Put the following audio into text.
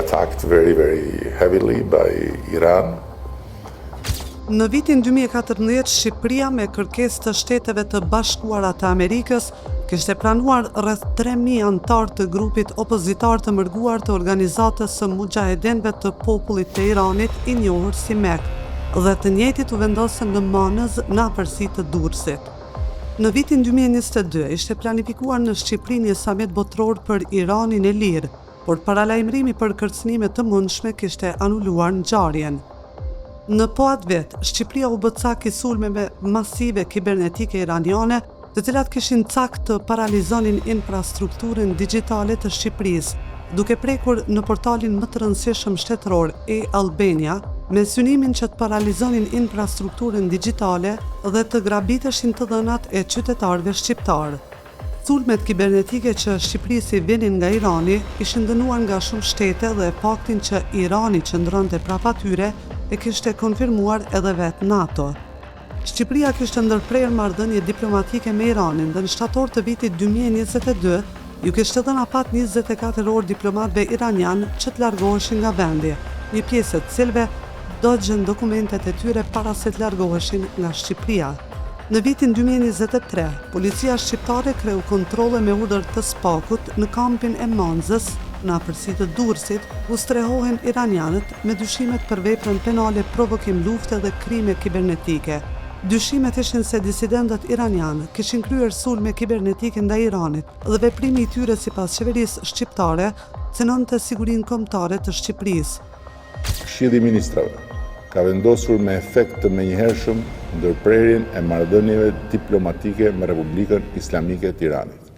attacked very, very heavily by Iran. Në vitin 2014, Shqipëria me kërkesë të Shteteve të Bashkuara të Amerikës kishte pranuar rreth 3.000 anëtar të grupit opozitar të mërguar të organizatës së Mujahedenëve të popullit të Iranit, i njohur si MEK, dhe të njëjtit u vendosën në Manëz në afërsi të Durrësit. Në vitin 2022 ishte planifikuar në Shqipëri një samit botror për Iranin e lirë, por paralajmërimi për kërcënime të mundshme kishte anuluar ngjarjen. Në po atë vetë, Shqipëria u bë cak i sulmeve masive kibernetike iraniane, të cilat kishin cak të paralizonin infrastrukturën digjitale të Shqipërisë, duke prekur në portalin më të rëndësishëm shtetëror e-Albania, me synimin që të paralizonin infrastrukturën digjitale dhe të grabiteshin të dhënat e qytetarëve shqiptarë. Sulmet kibernetike që Shqipërisi vinin nga Irani ishin dënuar nga shumë shtete dhe faktin që Irani qëndronte prapa tyre e kishte konfirmuar edhe vetë NATO. Shqipëria kishte ndërprerë marrëdhënie diplomatike me Iranin dhe në shtator të vitit 2022 ju kishte dhënë afat 24 orë diplomatëve iranian që të largoheshin nga vendi, një pjesë e cilëve do të gjën dokumentet e tyre para se të largoheshin nga Shqipëria. Në vitin 2023, policia shqiptare kreu kontrolle me urdhër të SPAK-ut në kampin e Manzës, në afërsi të Durrësit, u strehohen iranianët me dyshimet për veprën penale provokim lufte dhe krime kibernetike. Dyshimet ishin se disidentët iranianë kishin kryer sulme kibernetike ndaj Iranit dhe veprimi i tyre sipas qeverisë shqiptare cënonte sigurinë kombëtare të Shqipërisë. Këshilli i Ministrave ka vendosur me efekt të menjëhershëm ndërprerjen e marrëdhënieve diplomatike me Republikën Islamike të Iranit.